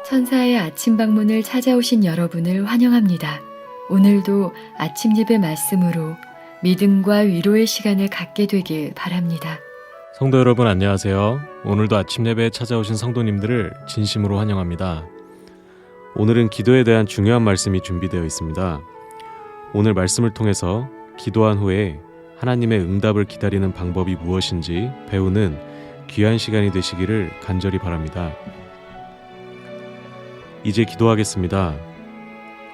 천사의 아침 방문을 찾아오신 여러분을 환영합니다. 오늘도 아침 예배 말씀으로 믿음과 위로의 시간을 갖게 되길 바랍니다. 성도 여러분 안녕하세요. 오늘도 아침 예배에 찾아오신 성도님들을 진심으로 환영합니다. 오늘은 기도에 대한 중요한 말씀이 준비되어 있습니다. 오늘 말씀을 통해서 기도한 후에 하나님의 응답을 기다리는 방법이 무엇인지 배우는 귀한 시간이 되시기를 간절히 바랍니다. 이제 기도하겠습니다.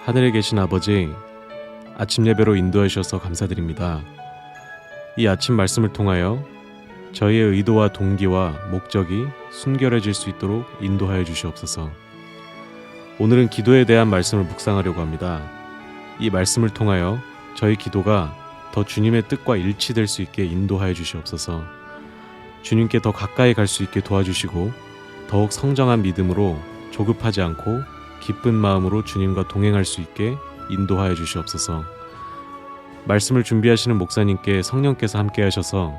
하늘에 계신 아버지, 아침 예배로 인도해 주셔서 감사드립니다. 이 아침 말씀을 통하여 저희의 의도와 동기와 목적이 순결해질 수 있도록 인도하여 주시옵소서. 오늘은 기도에 대한 말씀을 묵상하려고 합니다. 이 말씀을 통하여 저희 기도가 더 주님의 뜻과 일치될 수 있게 인도하여 주시옵소서. 주님께 더 가까이 갈 수 있게 도와주시고 더욱 성장한 믿음으로 조급하지 않고 기쁜 마음으로 주님과 동행할 수 있게 인도하여 주시옵소서. 말씀을 준비하시는 목사님께 성령께서 함께 하셔서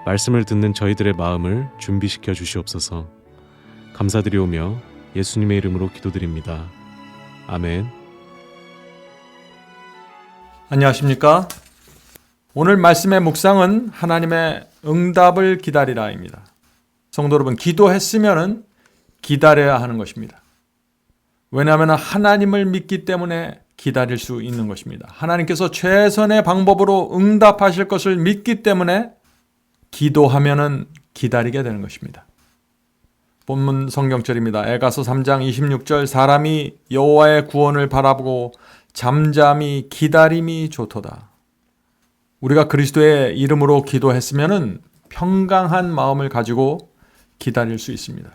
말씀을 듣는 저희들의 마음을 준비시켜 주시옵소서. 감사드리오며 예수님의 이름으로 기도드립니다. 아멘. 안녕하십니까? 오늘 말씀의 묵상은 하나님의 응답을 기다리라입니다. 성도 여러분, 기도했으면 기다려야 하는 것입니다. 왜냐하면 하나님을 믿기 때문에 기다릴 수 있는 것입니다. 하나님께서 최선의 방법으로 응답하실 것을 믿기 때문에 기도하면은 기다리게 되는 것입니다. 본문 성경절입니다. 에가서 3장 26절 사람이 여호와의 구원을 바라보고 잠잠히 기다림이 좋도다. 우리가 그리스도의 이름으로 기도했으면은 평강한 마음을 가지고 기다릴 수 있습니다.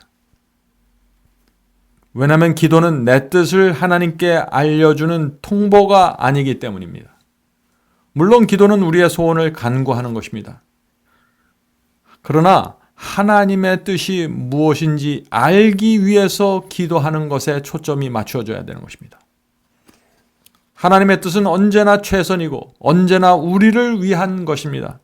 왜냐하면 기도는 내 뜻을 하나님께 알려주는 통보가 아니기 때문입니다. 물론 기도는 우리의 소원을 간구하는 것입니다. 그러나 하나님의 뜻이 무엇인지 알기 위해서 기도하는 것에 초점이 맞춰져야 되는 것입니다. 하나님의 뜻은 언제나 최선이고 언제나 우리를 위한 것입니다.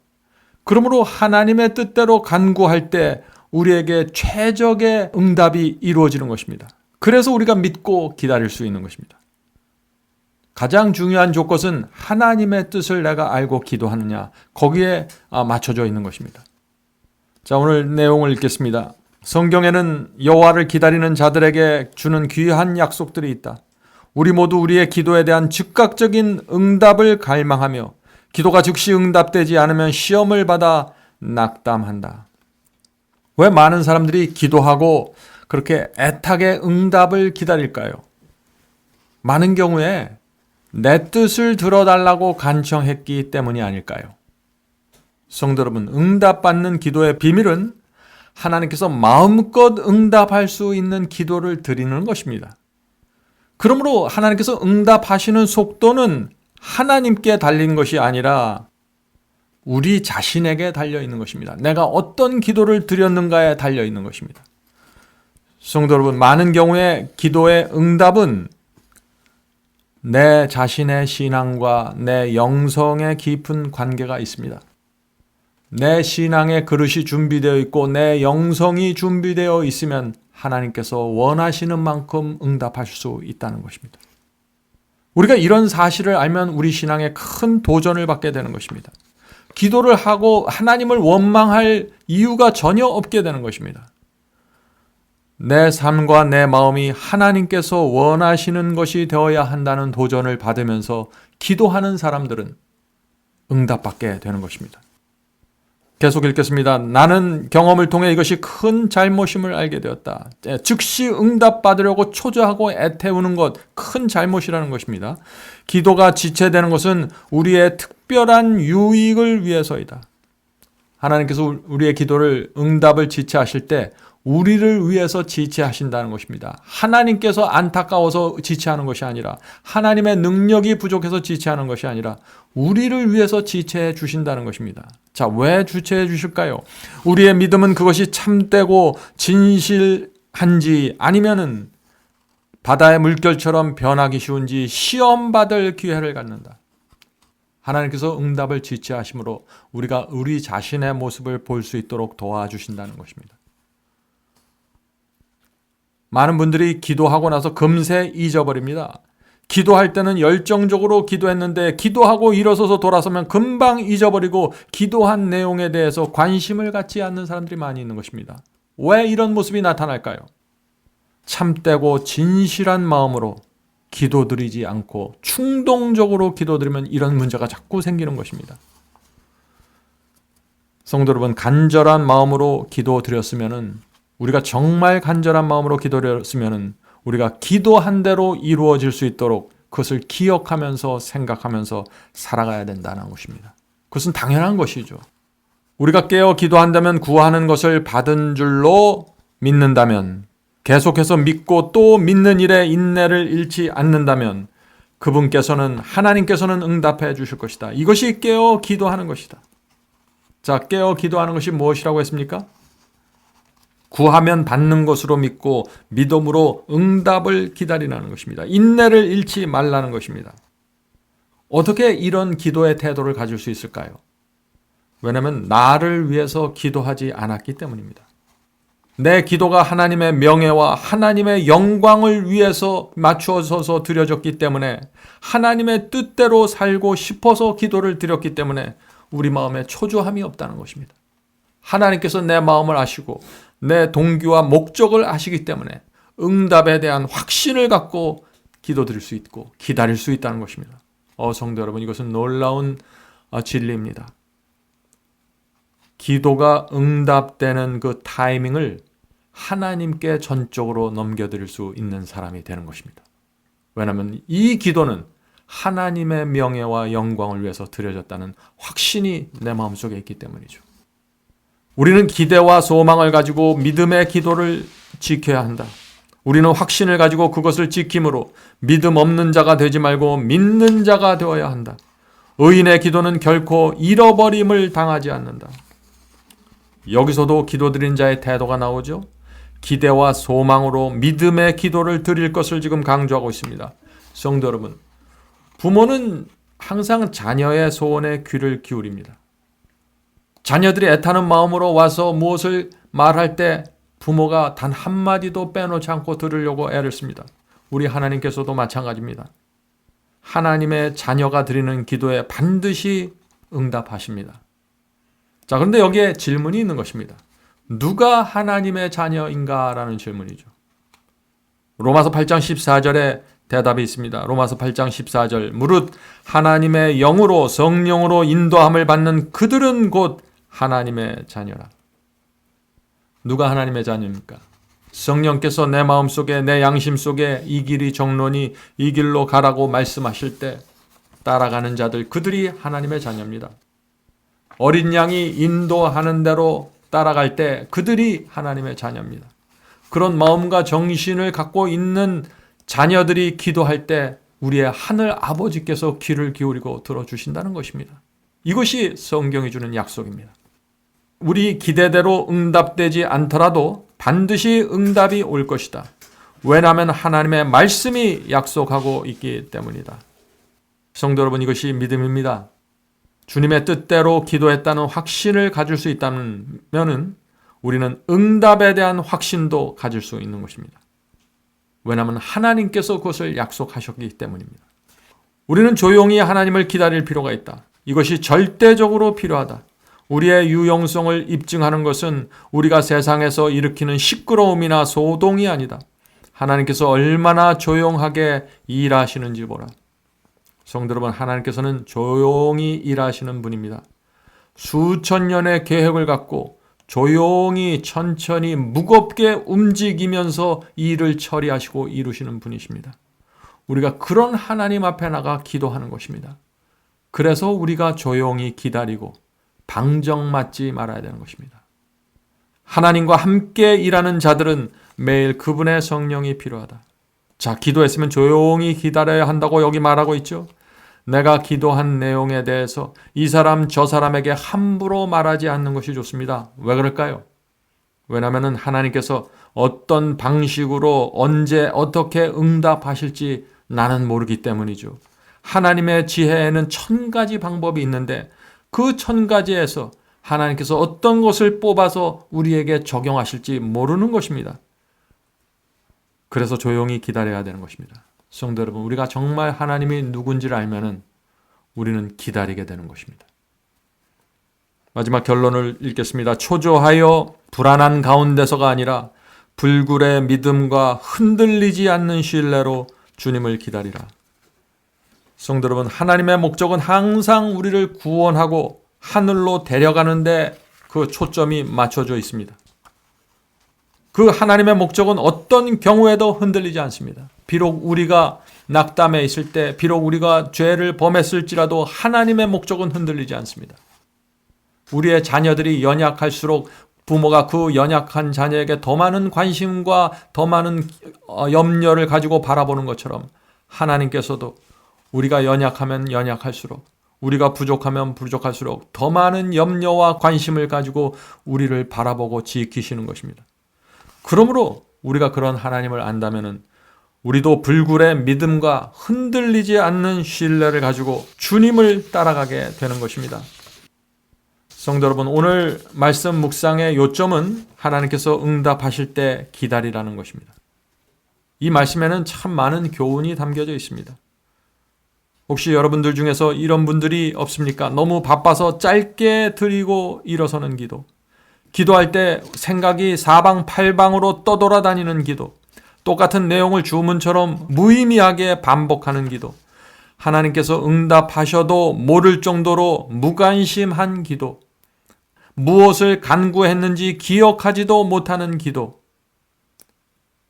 그러므로 하나님의 뜻대로 간구할 때 우리에게 최적의 응답이 이루어지는 것입니다. 그래서 우리가 믿고 기다릴 수 있는 것입니다. 가장 중요한 조건은 하나님의 뜻을 내가 알고 기도하느냐, 거기에 맞춰져 있는 것입니다. 자, 오늘 내용을 읽겠습니다. 성경에는 여호와를 기다리는 자들에게 주는 귀한 약속들이 있다. 우리 모두 우리의 기도에 대한 즉각적인 응답을 갈망하며 기도가 즉시 응답되지 않으면 시험을 받아 낙담한다. 왜 많은 사람들이 기도하고 그렇게 애타게 응답을 기다릴까요? 많은 경우에 내 뜻을 들어달라고 간청했기 때문이 아닐까요? 성도 여러분, 응답받는 기도의 비밀은 하나님께서 마음껏 응답할 수 있는 기도를 드리는 것입니다. 그러므로 하나님께서 응답하시는 속도는 하나님께 달린 것이 아니라 우리 자신에게 달려있는 것입니다. 내가 어떤 기도를 드렸는가에 달려있는 것입니다. 성도 여러분, 많은 경우에 기도의 응답은 내 자신의 신앙과 내 영성의 깊은 관계가 있습니다. 내 신앙의 그릇이 준비되어 있고 내 영성이 준비되어 있으면 하나님께서 원하시는 만큼 응답하실 수 있다는 것입니다. 우리가 이런 사실을 알면 우리 신앙에 큰 도전을 받게 되는 것입니다. 기도를 하고 하나님을 원망할 이유가 전혀 없게 되는 것입니다. 내 삶과 내 마음이 하나님께서 원하시는 것이 되어야 한다는 도전을 받으면서 기도하는 사람들은 응답받게 되는 것입니다. 계속 읽겠습니다. 나는 경험을 통해 이것이 큰 잘못임을 알게 되었다. 즉시 응답받으려고 초조하고 애태우는 것, 큰 잘못이라는 것입니다. 기도가 지체되는 것은 우리의 특별한 유익을 위해서이다. 하나님께서 우리의 기도를 응답을 지체하실 때 우리를 위해서 지체하신다는 것입니다. 하나님께서 안타까워서 지체하는 것이 아니라 하나님의 능력이 부족해서 지체하는 것이 아니라 우리를 위해서 지체해 주신다는 것입니다. 자, 왜 지체해 주실까요? 우리의 믿음은 그것이 참되고 진실한지 아니면은 바다의 물결처럼 변하기 쉬운지 시험받을 기회를 갖는다. 하나님께서 응답을 지체하심으로 우리가 우리 자신의 모습을 볼 수 있도록 도와주신다는 것입니다. 많은 분들이 기도하고 나서 금세 잊어버립니다. 기도할 때는 열정적으로 기도했는데 기도하고 일어서서 돌아서면 금방 잊어버리고 기도한 내용에 대해서 관심을 갖지 않는 사람들이 많이 있는 것입니다. 왜 이런 모습이 나타날까요? 참되고 진실한 마음으로 기도드리지 않고 충동적으로 기도드리면 이런 문제가 자꾸 생기는 것입니다. 성도 여러분, 간절한 마음으로 기도드렸으면은, 우리가 정말 간절한 마음으로 기도드렸으면은 우리가 기도한 대로 이루어질 수 있도록 그것을 기억하면서 생각하면서 살아가야 된다는 것입니다. 그것은 당연한 것이죠. 우리가 깨어 기도한다면 구하는 것을 받은 줄로 믿는다면, 계속해서 믿고 또 믿는 일에 인내를 잃지 않는다면 하나님께서는 응답해 주실 것이다. 이것이 깨어 기도하는 것이다. 자, 깨어 기도하는 것이 무엇이라고 했습니까? 구하면 받는 것으로 믿고 믿음으로 응답을 기다리라는 것입니다. 인내를 잃지 말라는 것입니다. 어떻게 이런 기도의 태도를 가질 수 있을까요? 왜냐하면 나를 위해서 기도하지 않았기 때문입니다. 내 기도가 하나님의 명예와 하나님의 영광을 위해서 맞추어서 드려졌기 때문에, 하나님의 뜻대로 살고 싶어서 기도를 드렸기 때문에 우리 마음에 초조함이 없다는 것입니다. 하나님께서 내 마음을 아시고 내 동기와 목적을 아시기 때문에 응답에 대한 확신을 갖고 기도드릴 수 있고 기다릴 수 있다는 것입니다. 성도 여러분, 이것은 놀라운 진리입니다. 기도가 응답되는 그 타이밍을 하나님께 전적으로 넘겨드릴 수 있는 사람이 되는 것입니다. 왜냐하면 이 기도는 하나님의 명예와 영광을 위해서 드려졌다는 확신이 내 마음속에 있기 때문이죠. 우리는 기대와 소망을 가지고 믿음의 기도를 지켜야 한다. 우리는 확신을 가지고 그것을 지킴으로 믿음 없는 자가 되지 말고 믿는 자가 되어야 한다. 의인의 기도는 결코 잃어버림을 당하지 않는다. 여기서도 기도드린 자의 태도가 나오죠. 기대와 소망으로 믿음의 기도를 드릴 것을 지금 강조하고 있습니다. 성도 여러분, 부모는 항상 자녀의 소원에 귀를 기울입니다. 자녀들이 애타는 마음으로 와서 무엇을 말할 때 부모가 단 한마디도 빼놓지 않고 들으려고 애를 씁니다. 우리 하나님께서도 마찬가지입니다. 하나님의 자녀가 드리는 기도에 반드시 응답하십니다. 자, 그런데 여기에 질문이 있는 것입니다. 누가 하나님의 자녀인가? 라는 질문이죠. 로마서 8장 14절에 대답이 있습니다. 로마서 8장 14절. 무릇 하나님의 영으로 성령으로 인도함을 받는 그들은 곧 하나님의 자녀라. 누가 하나님의 자녀입니까? 성령께서 내 마음속에, 내 양심 속에 이 길이 정론이 이 길로 가라고 말씀하실 때 따라가는 자들, 그들이 하나님의 자녀입니다. 어린 양이 인도하는 대로 따라갈 때 그들이 하나님의 자녀입니다. 그런 마음과 정신을 갖고 있는 자녀들이 기도할 때 우리의 하늘 아버지께서 귀를 기울이고 들어주신다는 것입니다. 이것이 성경이 주는 약속입니다. 우리 기대대로 응답되지 않더라도 반드시 응답이 올 것이다. 왜냐하면 하나님의 말씀이 약속하고 있기 때문이다. 성도 여러분, 이것이 믿음입니다. 주님의 뜻대로 기도했다는 확신을 가질 수 있다면 우리는 응답에 대한 확신도 가질 수 있는 것입니다. 왜냐하면 하나님께서 그것을 약속하셨기 때문입니다. 우리는 조용히 하나님을 기다릴 필요가 있다. 이것이 절대적으로 필요하다. 우리의 유용성을 입증하는 것은 우리가 세상에서 일으키는 시끄러움이나 소동이 아니다. 하나님께서 얼마나 조용하게 일하시는지 보라. 성도 여러분, 하나님께서는 조용히 일하시는 분입니다. 수천 년의 계획을 갖고 조용히 천천히 무겁게 움직이면서 일을 처리하시고 이루시는 분이십니다. 우리가 그런 하나님 앞에 나가 기도하는 것입니다. 그래서 우리가 조용히 기다리고 방정맞지 말아야 되는 것입니다. 하나님과 함께 일하는 자들은 매일 그분의 성령이 필요하다. 자, 기도했으면 조용히 기다려야 한다고 여기 말하고 있죠. 내가 기도한 내용에 대해서 이 사람 저 사람에게 함부로 말하지 않는 것이 좋습니다. 왜 그럴까요? 왜냐하면 하나님께서 어떤 방식으로 언제 어떻게 응답하실지 나는 모르기 때문이죠. 하나님의 지혜에는 1000가지 방법이 있는데 그 1000가지에서 하나님께서 어떤 것을 뽑아서 우리에게 적용하실지 모르는 것입니다. 그래서 조용히 기다려야 되는 것입니다. 성도 여러분, 우리가 정말 하나님이 누군지를 알면은 우리는 기다리게 되는 것입니다. 마지막 결론을 읽겠습니다. 초조하여 불안한 가운데서가 아니라 불굴의 믿음과 흔들리지 않는 신뢰로 주님을 기다리라. 성도 여러분, 하나님의 목적은 항상 우리를 구원하고 하늘로 데려가는데 그 초점이 맞춰져 있습니다. 그 하나님의 목적은 어떤 경우에도 흔들리지 않습니다. 비록 우리가 낙담해 있을 때, 비록 우리가 죄를 범했을지라도 하나님의 목적은 흔들리지 않습니다. 우리의 자녀들이 연약할수록 부모가 그 연약한 자녀에게 더 많은 관심과 더 많은 염려를 가지고 바라보는 것처럼 하나님께서도 우리가 연약하면 연약할수록, 우리가 부족하면 부족할수록 더 많은 염려와 관심을 가지고 우리를 바라보고 지키시는 것입니다. 그러므로 우리가 그런 하나님을 안다면은 우리도 불굴의 믿음과 흔들리지 않는 신뢰를 가지고 주님을 따라가게 되는 것입니다. 성도 여러분, 오늘 말씀 묵상의 요점은 하나님께서 응답하실 때 기다리라는 것입니다. 이 말씀에는 참 많은 교훈이 담겨져 있습니다. 혹시 여러분들 중에서 이런 분들이 없습니까? 너무 바빠서 짧게 드리고 일어서는 기도, 기도할 때 생각이 사방팔방으로 떠돌아다니는 기도, 똑같은 내용을 주문처럼 무의미하게 반복하는 기도, 하나님께서 응답하셔도 모를 정도로 무관심한 기도, 무엇을 간구했는지 기억하지도 못하는 기도,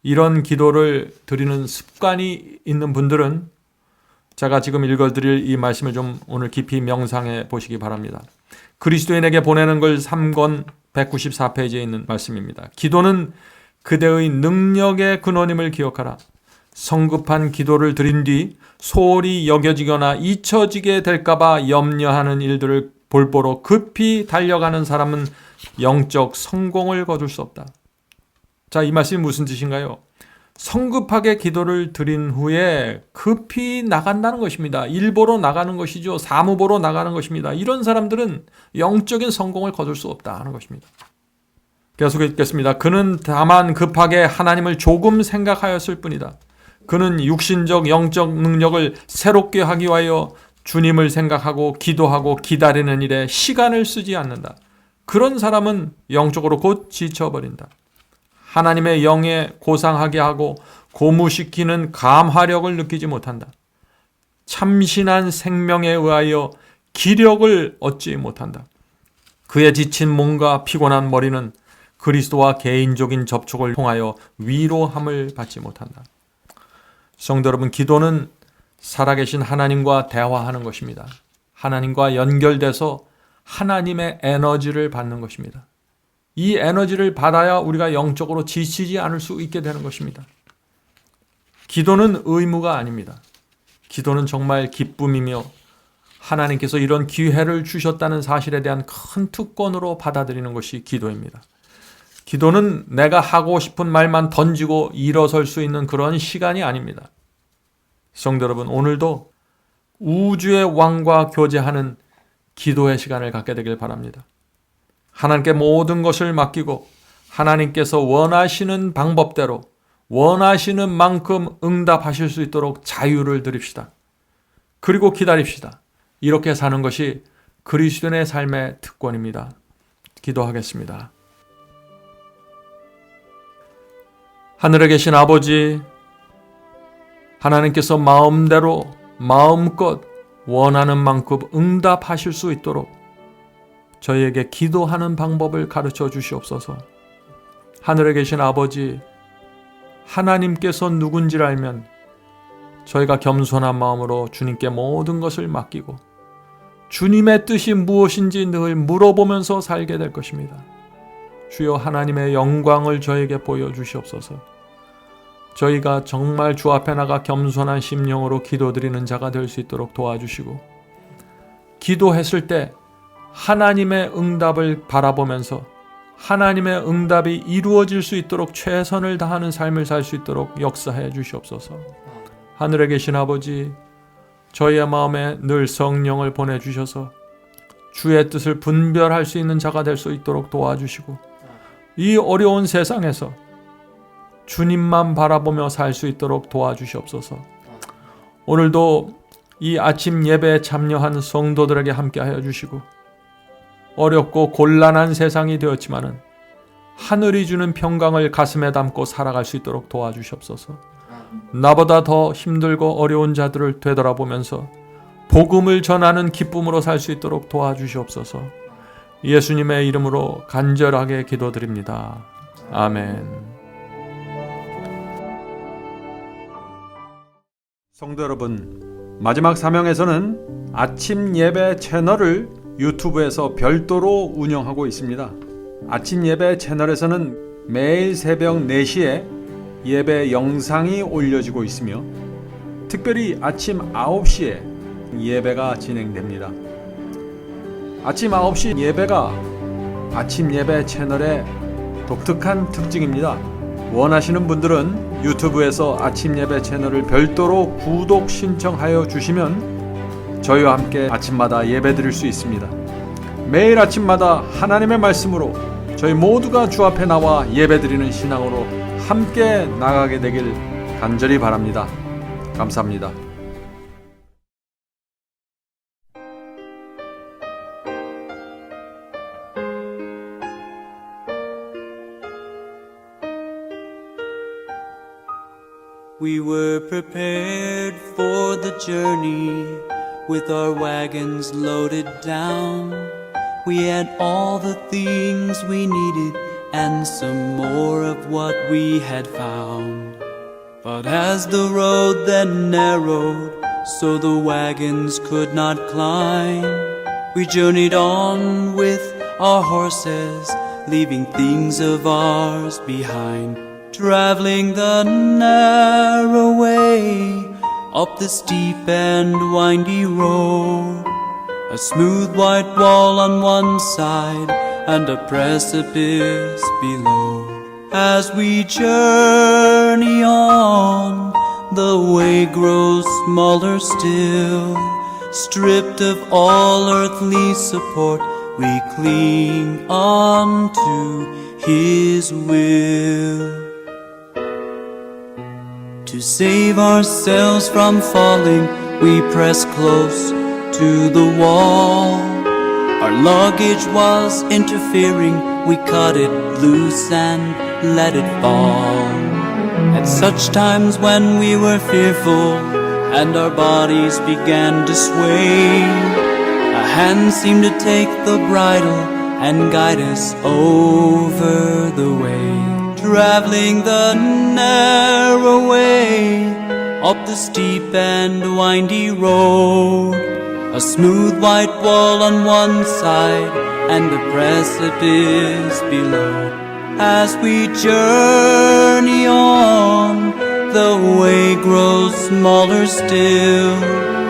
이런 기도를 드리는 습관이 있는 분들은 제가 지금 읽어드릴 이 말씀을 좀 오늘 깊이 명상해 보시기 바랍니다. 그리스도인에게 보내는 걸 3권 194페이지에 있는 말씀입니다. 기도는 그대의 능력의 근원임을 기억하라. 성급한 기도를 드린 뒤 소홀히 여겨지거나 잊혀지게 될까봐 염려하는 일들을 볼보로 급히 달려가는 사람은 영적 성공을 거둘 수 없다. 자, 이 말씀이 무슨 뜻인가요? 성급하게 기도를 드린 후에 급히 나간다는 것입니다. 일 보러 나가는 것이죠. 사무 보러 나가는 것입니다. 이런 사람들은 영적인 성공을 거둘 수 없다 하는 것입니다. 계속 읽겠습니다. 그는 다만 급하게 하나님을 조금 생각하였을 뿐이다. 그는 육신적 영적 능력을 새롭게 하기 위하여 주님을 생각하고 기도하고 기다리는 일에 시간을 쓰지 않는다. 그런 사람은 영적으로 곧 지쳐버린다. 하나님의 영에 고상하게 하고 고무시키는 감화력을 느끼지 못한다. 참신한 생명에 의하여 기력을 얻지 못한다. 그의 지친 몸과 피곤한 머리는 그리스도와 개인적인 접촉을 통하여 위로함을 받지 못한다. 성도 여러분, 기도는 살아계신 하나님과 대화하는 것입니다. 하나님과 연결돼서 하나님의 에너지를 받는 것입니다. 이 에너지를 받아야 우리가 영적으로 지치지 않을 수 있게 되는 것입니다. 기도는 의무가 아닙니다. 기도는 정말 기쁨이며 하나님께서 이런 기회를 주셨다는 사실에 대한 큰 특권으로 받아들이는 것이 기도입니다. 기도는 내가 하고 싶은 말만 던지고 일어설 수 있는 그런 시간이 아닙니다. 성도 여러분, 오늘도 우주의 왕과 교제하는 기도의 시간을 갖게 되길 바랍니다. 하나님께 모든 것을 맡기고 하나님께서 원하시는 방법대로 원하시는 만큼 응답하실 수 있도록 자유를 드립시다. 그리고 기다립시다. 이렇게 사는 것이 그리스도인의 삶의 특권입니다. 기도하겠습니다. 하늘에 계신 아버지, 하나님께서 마음대로 마음껏 원하는 만큼 응답하실 수 있도록 저희에게 기도하는 방법을 가르쳐 주시옵소서. 하늘에 계신 아버지, 하나님께서 누군지를 알면 저희가 겸손한 마음으로 주님께 모든 것을 맡기고 주님의 뜻이 무엇인지 늘 물어보면서 살게 될 것입니다. 주여, 하나님의 영광을 저에게 보여주시옵소서. 저희가 정말 주 앞에 나가 겸손한 심령으로 기도드리는 자가 될 수 있도록 도와주시고, 기도했을 때 하나님의 응답을 바라보면서 하나님의 응답이 이루어질 수 있도록 최선을 다하는 삶을 살 수 있도록 역사해 주시옵소서. 하늘에 계신 아버지, 저희의 마음에 늘 성령을 보내주셔서 주의 뜻을 분별할 수 있는 자가 될 수 있도록 도와주시고, 이 어려운 세상에서 주님만 바라보며 살 수 있도록 도와주시옵소서. 오늘도 이 아침 예배에 참여한 성도들에게 함께하여 주시고, 어렵고 곤란한 세상이 되었지만은 하늘이 주는 평강을 가슴에 담고 살아갈 수 있도록 도와주시옵소서. 나보다 더 힘들고 어려운 자들을 되돌아보면서 복음을 전하는 기쁨으로 살 수 있도록 도와주시옵소서. 예수님의 이름으로 간절하게 기도드립니다. 아멘. 성도 여러분, 마지막 사명에서는 아침 예배 채널을 유튜브에서 별도로 운영하고 있습니다. 아침 예배 채널에서는 매일 새벽 4시에 예배 영상이 올려지고 있으며, 특별히 아침 9시에 예배가 진행됩니다. 아침 9시 예배가 아침 예배 채널의 독특한 특징입니다. 원하시는 분들은 유튜브에서 아침 예배 채널을 별도로 구독 신청하여 주시면 저희와 함께 아침마다 예배 드릴 수 있습니다. 매일 아침마다 하나님의 말씀으로 저희 모두가 주 앞에 나와 예배 드리는 신앙으로 함께 나가게 되길 간절히 바랍니다. 감사합니다. We were prepared for the journey with our wagons loaded down. We had all the things we needed and some more of what we had found. But as the road then narrowed so the wagons could not climb, we journeyed on with our horses, leaving things of ours behind. Traveling the narrow way up the steep and windy road, a smooth white wall on one side and a precipice below. As we journey on, the way grows smaller still. Stripped of all earthly support, we cling on to His will. To save ourselves from falling, we press close to the wall. Our luggage was interfering, we cut it loose and let it fall. At such times when we were fearful and our bodies began to sway, a hand seemed to take the bridle and guide us over the way. Traveling the narrow way up the steep and windy road, a smooth white wall on one side and a precipice below. As we journey on, the way grows smaller still.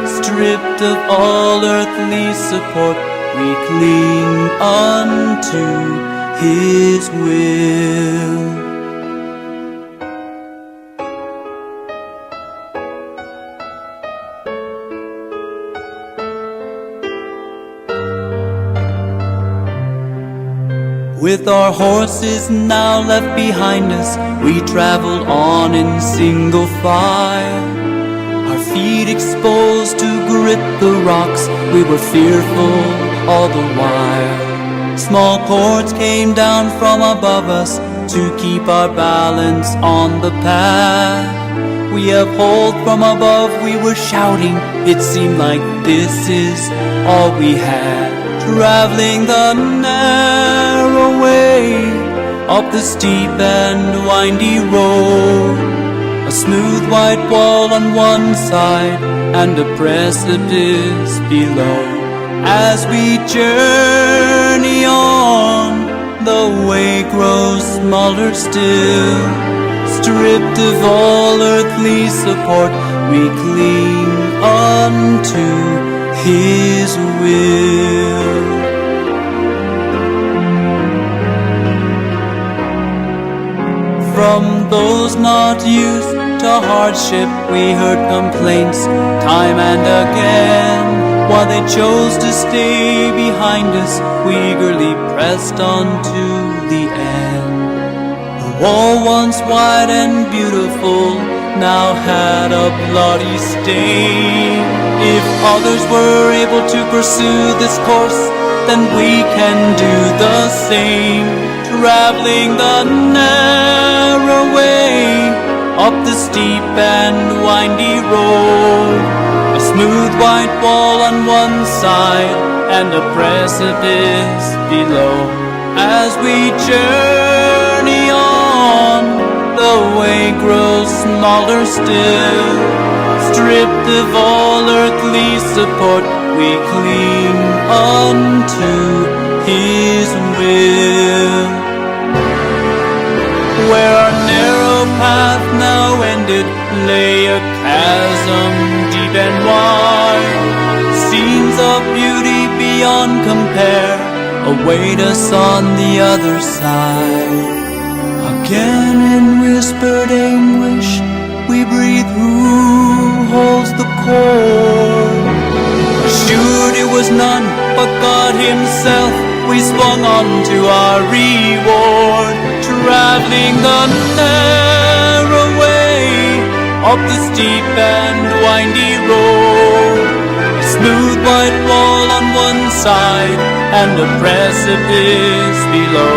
Stripped of all earthly support, we cling unto His will. With our horses now left behind us, we traveled on in single file. Our feet exposed to grit the rocks, we were fearful all the while. Small cords came down from above us to keep our balance on the path. We upheld from above, we were shouting, it seemed like this is all we had. Traveling the narrow way up the steep and windy road, a smooth white wall on one side and a precipice below. As we journey on, the way grows smaller still. Stripped of all earthly support, we cling unto His will. From those not used to hardship, we heard complaints time and again. While they chose to stay behind us, we eagerly pressed on to the end. The wall once white and beautiful now had a bloody stain. If others were able to pursue this course, then we can do the same. Traveling the narrow way up the steep and windy road, a smooth white wall on one side and a precipice below. As we journey on, the way grows smaller still. Stripped of all earthly support, we cling unto His will. Where our narrow path now ended lay a chasm deep and wide. Scenes of beauty beyond compare await us on the other side. Again in whispered anguish we breathe, who holds the cord? Assured it was none but God Himself, we swung on to our reward. Traveling the narrow way up the steep and windy road, a smooth white wall on one side and a precipice below.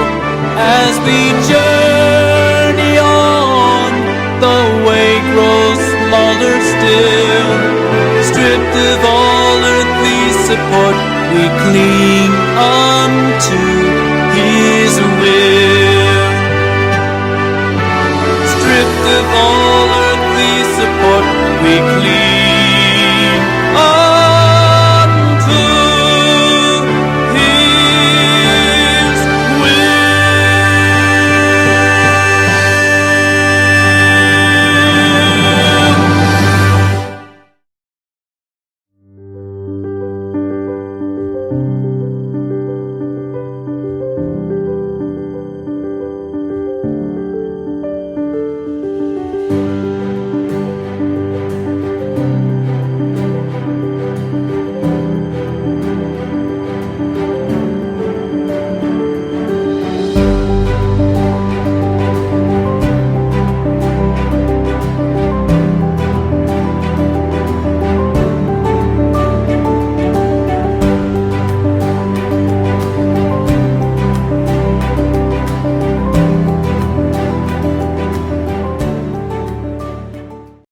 As we journey on, the way grows smaller still. Stripped of all earthly support, we cling unto His will. Stripped of all